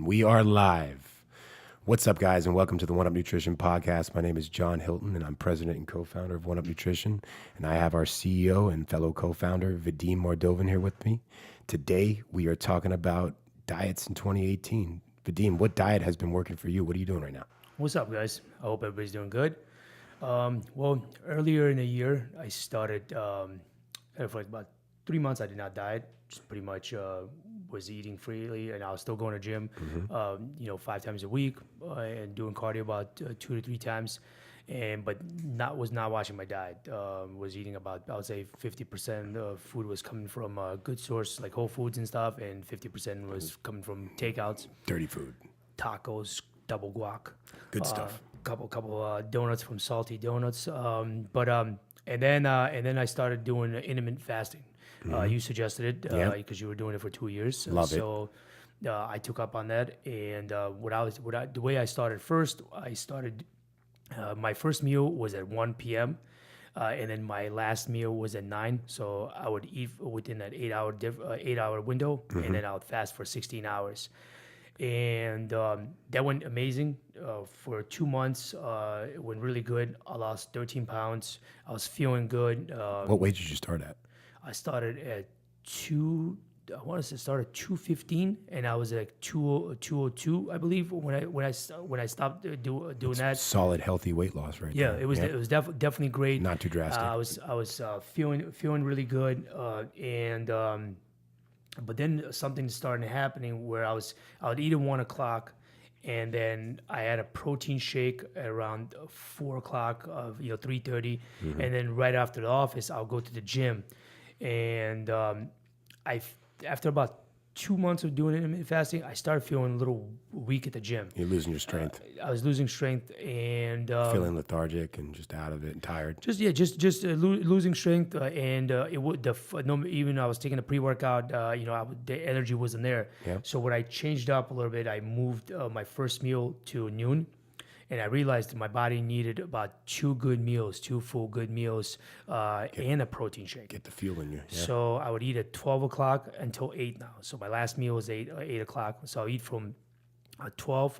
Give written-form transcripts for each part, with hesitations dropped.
We are live. What's up, guys, and welcome to the One Up Nutrition podcast. My name is John Hilton, and I'm president and co-founder of One Up Nutrition. And I have our CEO and fellow co-founder, Vadim Mordovan, here with me. Today, we are talking about diets in 2018. Vadim, what diet has been working for you? What are you doing right now? What's up, guys? I hope everybody's doing good. Well, earlier in the year, I started, for like about 3 months, I did not diet. Just pretty much was eating freely, and I was still going to gym, 5 times a week, and doing cardio about 2 to 3 times. But was not watching my diet. Was eating about, I would say, 50% of food was coming from a good source like Whole Foods and stuff, and 50% was coming from takeouts, Dirty food. tacos, double guac, Good stuff. Couple donuts from Salty Donuts. And then I started doing intermittent fasting. You suggested it Yeah. because you were doing it for 2 years. Love it. So I took up on that, and the way I started first, my first meal was at 1 p.m. And then my last meal was at 9. So I would eat within that 8-hour window, and then I would fast for 16 hours. And that went amazing. For 2 months, it went really good. I lost 13 pounds. I was feeling good. What weight did you start at? I started at I want to start at 215, and I was at 202, I believe, when I stopped doing that. Solid, healthy weight loss, right? Yeah, there. it was definitely great. Not too drastic. I was feeling really good, but then something started happening where I would eat at 1 o'clock, and then I had a protein shake around 4 o'clock of 3:30, and then right after the office I'll go to the gym, and after about 2 months of doing intermittent fasting, I started feeling a little weak at the gym. You're losing your strength. I was losing strength and Feeling lethargic and just out of it and tired. losing strength, and it would even I was taking a pre-workout, the energy wasn't there. Yeah. So what I changed up a little bit, I moved my first meal to noon, and I realized that my body needed about 2 full good meals, and a protein shake. Get the fuel in you. Yeah. So I would eat at 12 o'clock until 8 now. So my last meal was 8 o'clock. So I eat from 12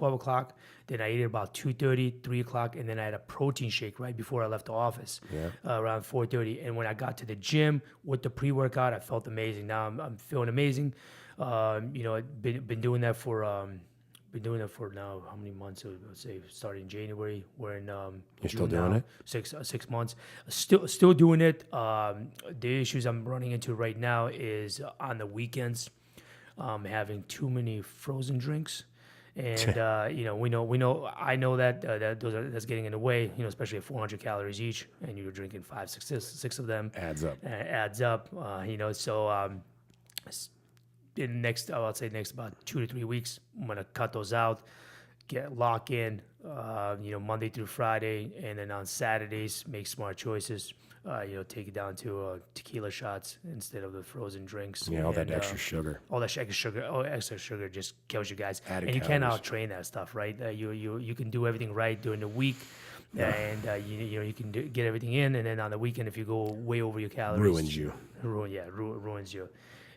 o'clock. Then I ate at about 2:30, 3 o'clock. And then I had a protein shake right before I left the office, around 4:30. And when I got to the gym with the pre-workout, I felt amazing. Now I'm feeling amazing. I've been doing that for... Been doing it for now how many months? Let's say starting in January. We're in You're June still doing now, it? 6 months. Still doing it. The issues I'm running into right now is on the weekends, having too many frozen drinks, and I know that that's getting in the way. Especially at 400 calories each, and you're drinking 6 of them. Adds up. Adds up. In next about 2 to 3 weeks, I'm gonna cut those out, lock in, Monday through Friday, and then on Saturdays make smart choices. Take it down to tequila shots instead of the frozen drinks. Yeah, all that And, extra sugar. all that extra sugar just kills you guys. Added And you can't calories. outtrain that stuff, right? You can do everything right during the week, and you can get everything in, and then on the weekend, if you go way over your calories, Ruins you. ruins you.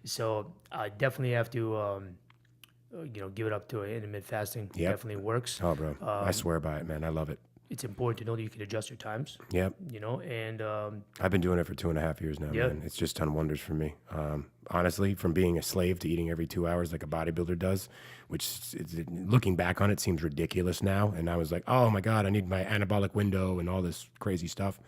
So I definitely have to, give it up to intermittent fasting. Yep. Definitely works. Oh, bro. I swear by it, man. I love it. It's important to know that you can adjust your times. Yep. And I've been doing it for 2.5 years now, Yeah. man. It's just done wonders for me. Honestly, from being a slave to eating every 2 hours like a bodybuilder does, which looking back on it seems ridiculous now. And I was like, oh my God, I need my anabolic window and all this crazy stuff.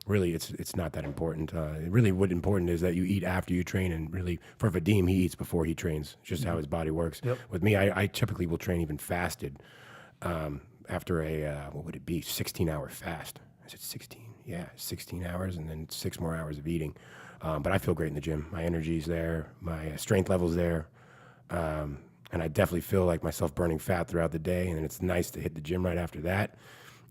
Really, it's not that important. Really, what important is that you eat after you train, and really, for Vadim, he eats before he trains. Just how his body works. Yep. With me, I typically will train even fasted after a what would it be, 16-hour fast? Is it 16? Yeah, 16 hours, and then 6 more hours of eating. But I feel great in the gym. My energy's there, my strength level's there, and I definitely feel like myself burning fat throughout the day. And it's nice to hit the gym right after that,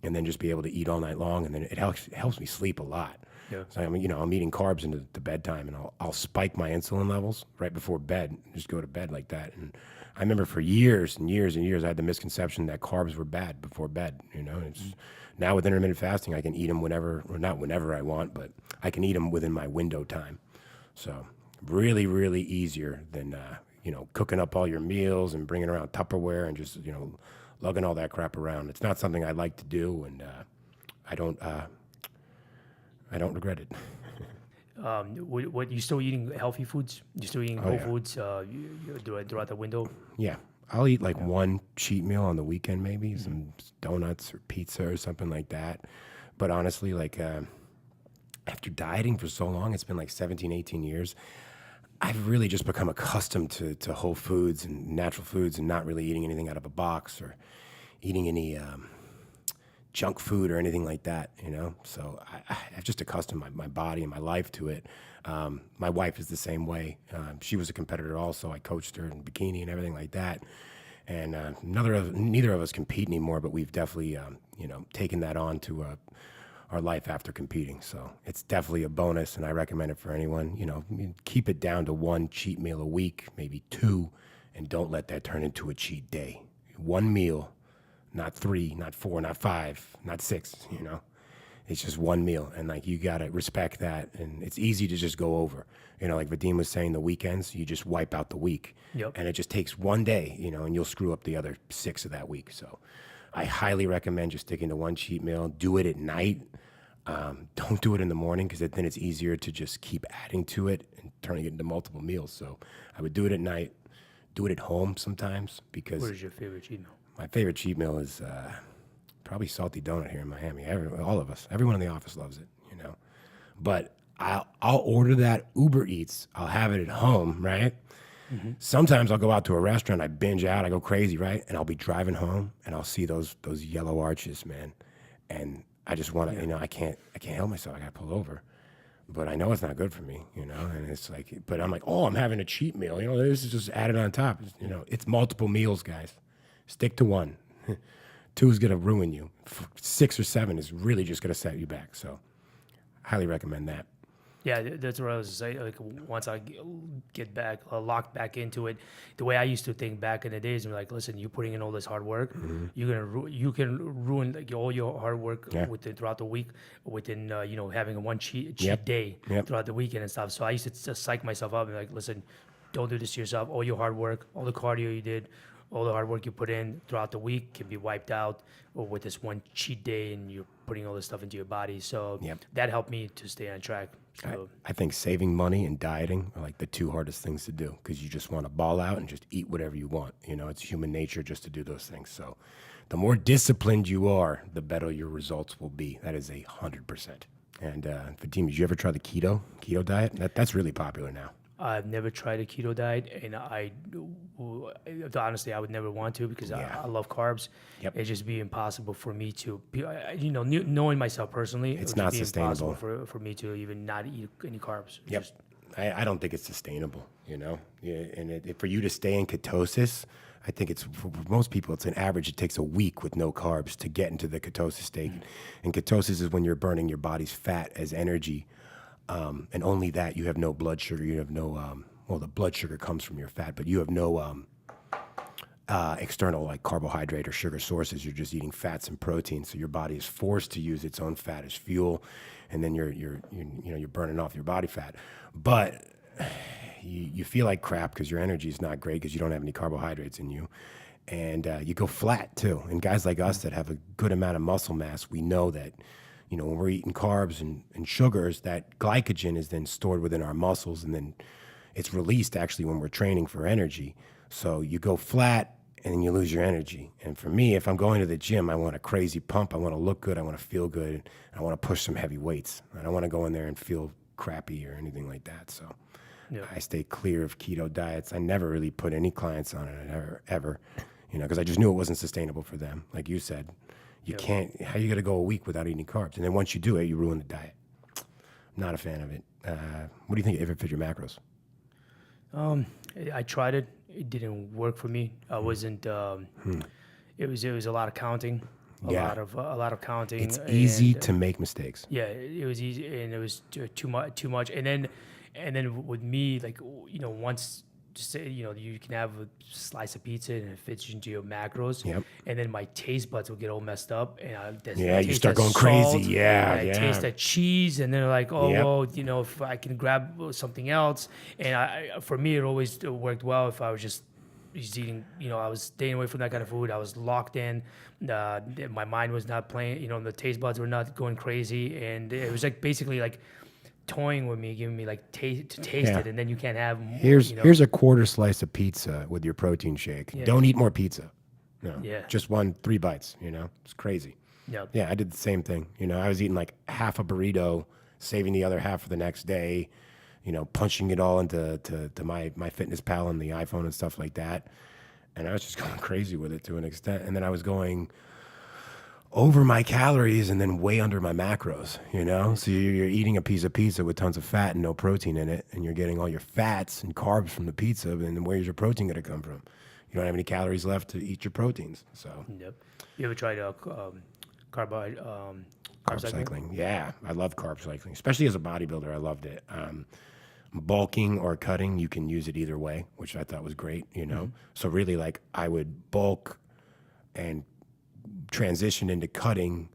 and then just be able to eat all night long, and then it helps me sleep a lot. Yeah. So I'm eating carbs into the bedtime, and I'll spike my insulin levels right before bed, just go to bed like that. And I remember for years and years and years, I had the misconception that carbs were bad before bed. It's now with intermittent fasting, I can eat them whenever, or not whenever I want, but I can eat them within my window time. So really, really easier than cooking up all your meals and bringing around Tupperware and just, lugging all that crap around. It's not something I like to do, and I don't, I don't regret it. What you still eating healthy foods? You still eating whole yeah. foods? You do it throughout the window. Yeah, I'll eat like one cheat meal on the weekend, maybe some donuts or pizza or something like that. But honestly, like after dieting for so long, it's been like 17, 18 years. I've really just become accustomed to whole foods and natural foods and not really eating anything out of a box or eating any junk food or anything like that, So I've just accustomed my body and my life to it. My wife is the same way. She was a competitor also. I coached her in bikini and everything like that. And neither of us compete anymore, but we've definitely, taken that on to our life after competing. So it's definitely a bonus, and I recommend it for anyone. Keep it down to one cheat meal a week, maybe two, and don't let that turn into a cheat day. One meal, not three, not four, not five, not six, It's just one meal, and like you gotta respect that, and it's easy to just go over. Like Vadim was saying, the weekends you just wipe out the week, Yep. and it just takes one day, and you'll screw up the other 6 of that week. So, I highly recommend just sticking to one cheat meal. Do it at night. Don't do it in the morning because then it's easier to just keep adding to it and turning it into multiple meals. So, I would do it at night. Do it at home sometimes because What is your favorite cheat meal? my favorite cheat meal is probably salty donut here in Miami. All of us, everyone in the office loves it, But I'll order that Uber Eats. I'll have it at home, right? Sometimes I'll go out to a restaurant. I binge out. I go crazy, right? And I'll be driving home, and I'll see those yellow arches, man. And I just want to, I can't help myself. I got to pull over. But I know it's not good for me, And it's like, but I'm like, oh, I'm having a cheat meal. This is just added on top. It's multiple meals, guys. Stick to one. 2 is going to ruin you. 6 or 7 is really just going to set you back. So, highly recommend that. Yeah, that's what I was saying. Like once I get back, locked back into it, the way I used to think back in the days, I'm like, listen, you're putting in all this hard work, you can ruin like all your hard work throughout the week within having a one cheat day throughout the weekend and stuff. So I used to just psych myself up and like, listen, don't do this to yourself. All your hard work, all the cardio you did, all the hard work you put in throughout the week can be wiped out or with this one cheat day, and you're putting all this stuff into your body. So that helped me to stay on track. So, I think saving money and dieting are like the 2 hardest things to do because you just want to ball out and just eat whatever you want. It's human nature just to do those things. So the more disciplined you are, the better your results will be. That is 100%. And Vadim, did you ever try the keto diet? That's really popular now. I've never tried a keto diet, and honestly, I would never want to because I love carbs. Yep. It'd just be impossible for me to, knowing myself personally, It's it would not just be sustainable. impossible for me to even not eat any carbs. Yep. I don't think it's sustainable, Yeah, and for you to stay in ketosis, I think for most people, it's an average. It takes a week with no carbs to get into the ketosis state. And ketosis is when you're burning your body's fat as energy. And only that, you have no blood sugar. You have no, the blood sugar comes from your fat, but you have no external like carbohydrate or sugar sources. You're just eating fats and proteins. So your body is forced to use its own fat as fuel, and then you're burning off your body fat. But you feel like crap because your energy is not great because you don't have any carbohydrates in you. And you go flat too. And guys like us that have a good amount of muscle mass, we know that when we're eating carbs and sugars, that glycogen is then stored within our muscles, and then it's released actually when we're training for energy. So you go flat, and then you lose your energy. And for me, if I'm going to the gym, I want a crazy pump. I want to look good. I want to feel good. And I want to push some heavy weights. I don't want to go in there and feel crappy or anything like that. So I stay clear of keto diets. I never really put any clients on it, ever, because I just knew it wasn't sustainable for them. Like you said. You can't, how you going to go a week without eating carbs? And then once you do it, you ruin the diet. I'm not a fan of it. What do you think, if it fit your macros? I tried it. It didn't work for me. I wasn't, it was a lot of counting, a lot of counting. It's easy to make mistakes. Yeah, it was easy, and it was too much. And then with me, like, once just say, you can have a slice of pizza and it fits into your macros. Yep. And then my taste buds will get all messed up, and Yeah, I you taste start that going crazy. salt, Yeah, and I taste yeah. that cheese, and then like, oh Yep. well, if I can grab something else, and for me it always worked well if I was just eating, I was staying away from that kind of food. I was locked in. My mind was not playing, the taste buds were not going crazy, and it was like basically like toying with me, giving me like to taste Yeah. it, and then you can't have more. Here's a quarter slice of pizza with your protein shake. Yeah. Don't eat more pizza. No. Yeah. Just 3 bites, It's crazy. Yeah. Yeah, I did the same thing. I was eating like half a burrito, saving the other half for the next day, punching it all into my MyFitnessPal and the iPhone and stuff like that. And I was just going crazy with it to an extent. And then I was going over my calories and then way under my macros, So you're eating a piece of pizza with tons of fat and no protein in it, and you're getting all your fats and carbs from the pizza, and then where's your protein going to come from? You don't have any calories left to eat your proteins. So Yep. You ever tried carb cycling. Yeah, I love carb cycling, especially as a bodybuilder. I loved it. Bulking or cutting, you can use it either way, which I thought was great, So really, like, I would bulk and transition into cutting.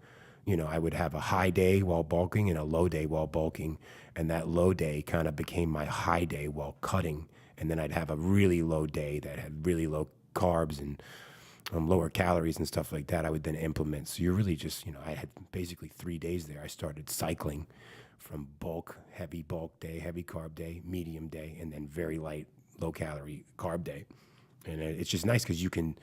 I would have a high day while bulking and a low day while bulking, and that low day kind of became my high day while cutting, and then I'd have a really low day that had really low carbs and lower calories and stuff like that. I would then implement. So you're really just, I had basically 3 days there. I started cycling from heavy bulk day, heavy carb day, medium day, and then very light, low calorie carb day. And it's just nice because you can,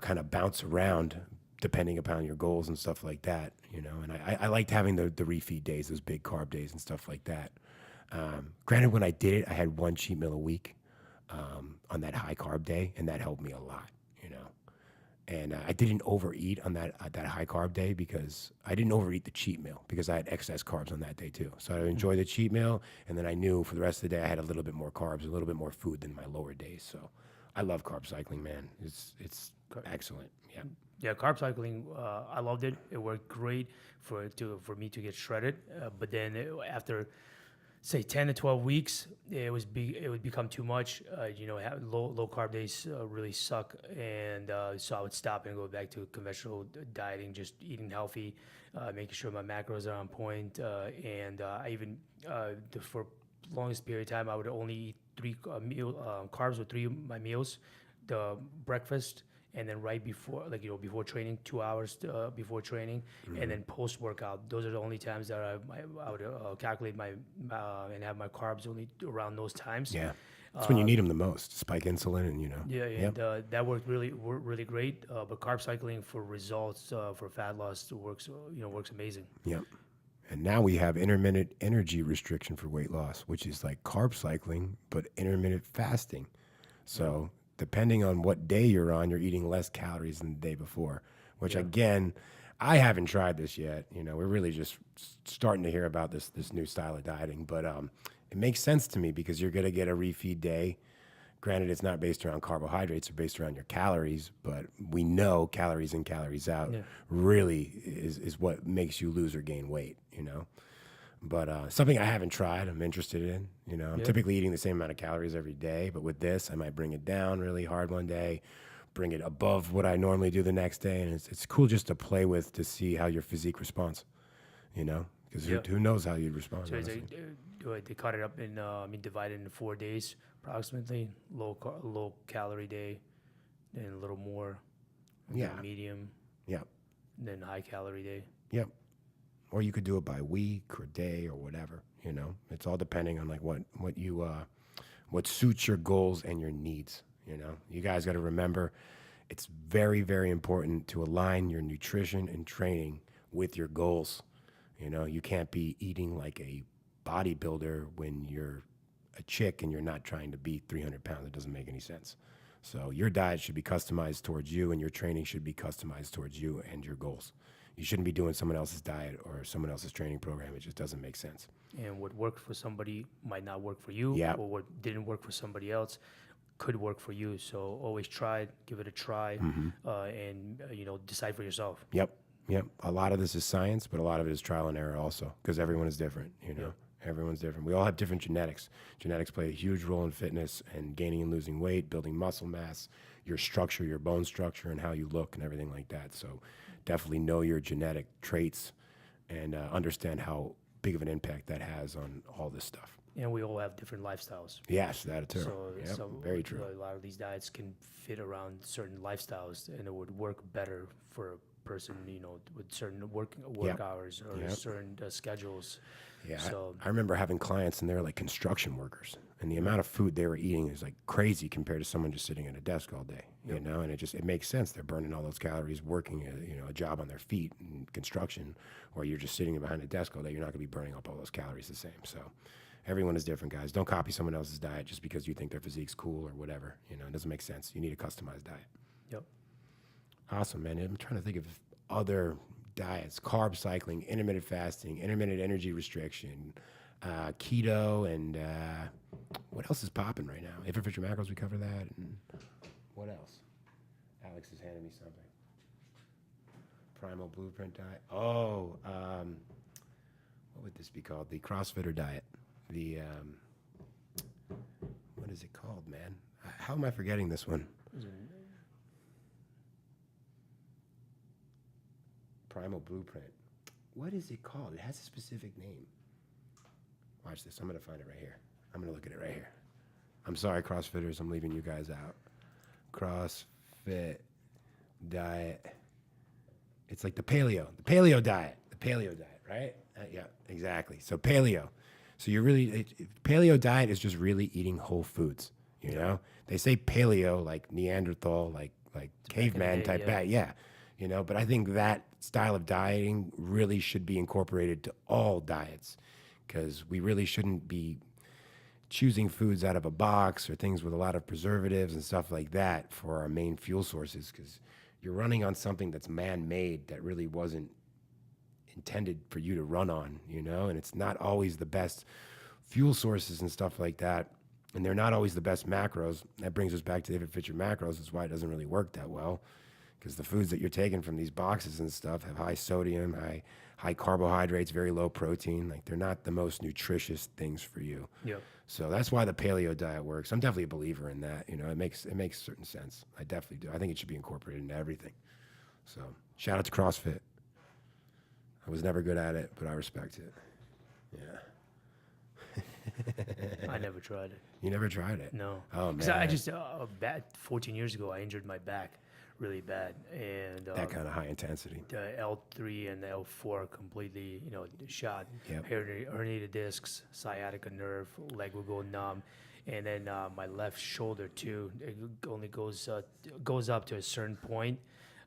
kind of bounce around depending upon your goals and stuff like that, And I liked having the refeed days, those big carb days and stuff like that. Granted, when I did it, I had 1 cheat meal a week on that high carb day, and that helped me a lot, And I didn't overeat on that high carb day because I didn't overeat the cheat meal because I had excess carbs on that day too. So I enjoyed the cheat meal, and then I knew for the rest of the day I had a little bit more carbs, a little bit more food than my lower days. So I love carb cycling, man. It's excellent. Yeah. Yeah, carb cycling, I loved it. It worked great for me to get shredded. But then after, say, 10 to 12 weeks, it would become too much. Low carb days really suck, and so I would stop and go back to conventional dieting, just eating healthy, making sure my macros are on point, and I even for longest period of time I would only eat 3 carbs with 3 of my meals, the breakfast, and then right before, before training, 2 hours before training, and then post workout. Those are the only times that I would calculate my and have my carbs only around those times. Yeah. That's when you need them the most. Spike insulin and, Yeah, Yep. and that worked really great. But carb cycling for results for fat loss works amazing. Yep. And now we have intermittent energy restriction for weight loss, which is like carb cycling, but intermittent fasting. So depending on what day you're on, you're eating less calories than the day before, which again, I haven't tried this yet. We're really just starting to hear about this new style of dieting, but it makes sense to me because you're going to get a refeed day. Granted, it's not based around carbohydrates, or based around your calories, but we know calories in, calories out really is what makes you lose or gain weight, But something I haven't tried, I'm interested in. I'm typically eating the same amount of calories every day, but with this, I might bring it down really hard one day, bring it above what I normally do the next day, and it's cool just to play with to see how your physique responds, because who knows how you'd respond. So honestly. they cut it up in divided into 4 days approximately. Low calorie day, then a little more. Yeah. Then medium. Yeah. Then high calorie day. Yep. Or you could do it by week or day or whatever. It's all depending on like what suits your goals and your needs. You guys got to remember, it's very, very important to align your nutrition and training with your goals. You can't be eating like a bodybuilder when you're a chick and you're not trying to be 300 pounds. It doesn't make any sense. So your diet should be customized towards you, and your training should be customized towards you and your goals. You shouldn't be doing someone else's diet or someone else's training program. It just doesn't make sense. And what worked for somebody might not work for you, Yeah. or what didn't work for somebody else could work for you. So always try, give it a try, and decide for yourself. Yep. A lot of this is science, but a lot of it is trial and error also, because everyone is different. Everyone's different. We all have different genetics. Genetics play a huge role in fitness and gaining and losing weight, building muscle mass, your structure, your bone structure, and how you look and everything like that. So definitely know your genetic traits and understand how big of an impact that has on all this stuff. And we all have different lifestyles. Yes, that too. So, Yep, so very true. a lot of these diets can fit around certain lifestyles, and it would work better for a person, with certain work Yep. hours or Yep. certain schedules. Yeah, So I remember having clients and they're like construction workers, and the amount of food they were eating is like crazy compared to someone just sitting at a desk all day. You know, and it makes sense. They're burning all those calories working a job on their feet in construction, where you're just sitting behind a desk all day. You're not going to be burning up all those calories the same. So everyone is different, guys. Don't copy someone else's diet just because you think their physique's cool or whatever. It doesn't make sense. You need a customized diet. yep. Awesome, man. I'm trying to think of other diets: carb cycling, intermittent fasting, intermittent energy restriction, keto, and what else is popping right now? If Fit Your Macros, we cover that. And what else? Alex is handing me something. Primal Blueprint diet. Oh, what would this be called? The CrossFitter diet. The what is it called, man? How am I forgetting this one? Primal Blueprint. What is it called? It has a specific name. Watch this. I'm going to find it right here. I'm going to look at it right here. I'm sorry, CrossFitters. I'm leaving you guys out. CrossFit diet. It's like the paleo diet. The paleo diet, right? Yeah, exactly. So paleo. So paleo diet is just really eating whole foods. You know, they say paleo like Neanderthal, like caveman type diet. Yeah. But I think that style of dieting really should be incorporated to all diets, because we really shouldn't be choosing foods out of a box or things with a lot of preservatives and stuff like that for our main fuel sources, because you're running on something that's man-made that really wasn't intended for you to run on, and it's not always the best fuel sources and stuff like that, and they're not always the best macros. That brings us back to If It Fit Your Macros. That's why it doesn't really work that well, because the foods that you're taking from these boxes and stuff have high sodium, high carbohydrates, very low protein. Like, they're not the most nutritious things for you. Yep. So that's why the paleo diet works. I'm definitely a believer in that. It makes certain sense. I definitely do. I think it should be incorporated into everything. So shout out to CrossFit. I was never good at it, but I respect it. Yeah. I never tried it. You never tried it? No. Oh, Because man. I just 14 years ago, I injured my back really bad, and That kind of high intensity. the L3 and the L4 completely, shot. Yep. Herniated discs, sciatica nerve, leg would go numb, and then my left shoulder too. It only goes up to a certain point,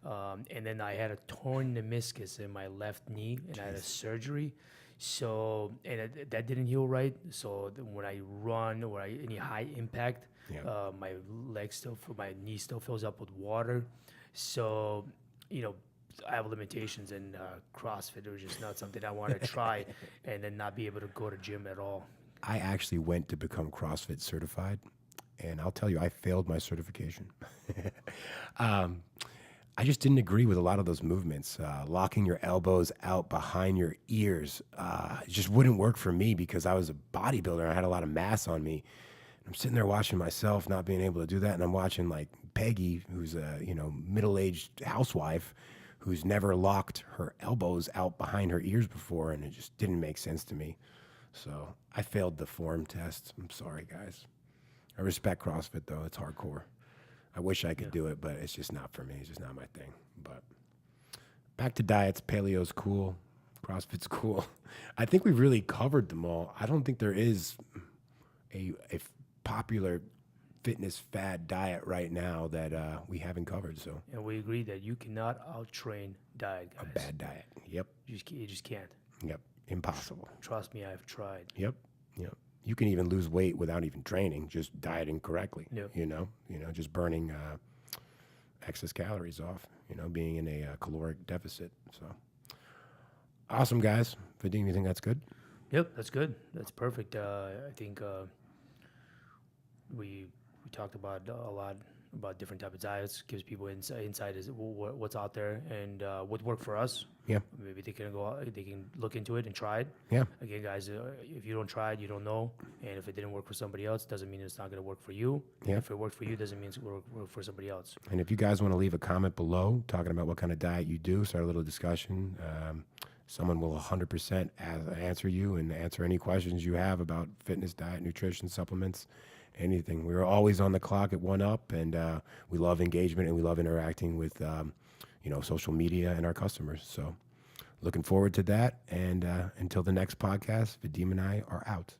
and then I had a torn meniscus in my left knee, and I had a surgery. So, and that didn't heal right. So when I run or any high impact, Yeah. my my knee still fills up with water. So, I have limitations, and CrossFit was just not something I want to try, and then not be able to go to gym at all. I actually went to become CrossFit certified, and I'll tell you, I failed my certification. I just didn't agree with a lot of those movements. Locking your elbows out behind your ears, it just wouldn't work for me, because I was a bodybuilder. I had a lot of mass on me. I'm sitting there watching myself not being able to do that, and I'm watching like Peggy, who's a middle-aged housewife who's never locked her elbows out behind her ears before, and it just didn't make sense to me. So I failed the form test. I'm sorry, guys. I respect CrossFit though; it's hardcore. I wish I could do it, but it's just not for me. It's just not my thing. But back to diets. Paleo's cool. CrossFit's cool. I think we've really covered them all. I don't think there is a popular fitness fad diet right now that we haven't covered. So And we agree that you cannot outtrain diet, guys. a bad diet. Yep. You just can't. Yep. Impossible. Trust me, I've tried. Yep. Yep. You can even lose weight without even training, just dieting correctly. Yep. Just burning excess calories off. Being in a caloric deficit. So awesome, guys. Vadim, you think that's good? Yep, that's good. That's perfect. I think we talked about a lot about different type of diets, gives people insight as what's out there and what worked for us. Yeah. Maybe they can go out, they can look into it and try it. Yeah. Again, guys, if you don't try it, you don't know. And if it didn't work for somebody else, doesn't mean it's not going to work for you. Yeah. If it worked for you, doesn't mean it's going to work for somebody else. And if you guys want to leave a comment below talking about what kind of diet you do, start a little discussion. Someone will 100% answer you and answer any questions you have about fitness, diet, nutrition, supplements, anything. We're always on the clock at One Up, and we love engagement and we love interacting with social media and our customers. So looking forward to that. And until the next podcast, Vadim and I are out.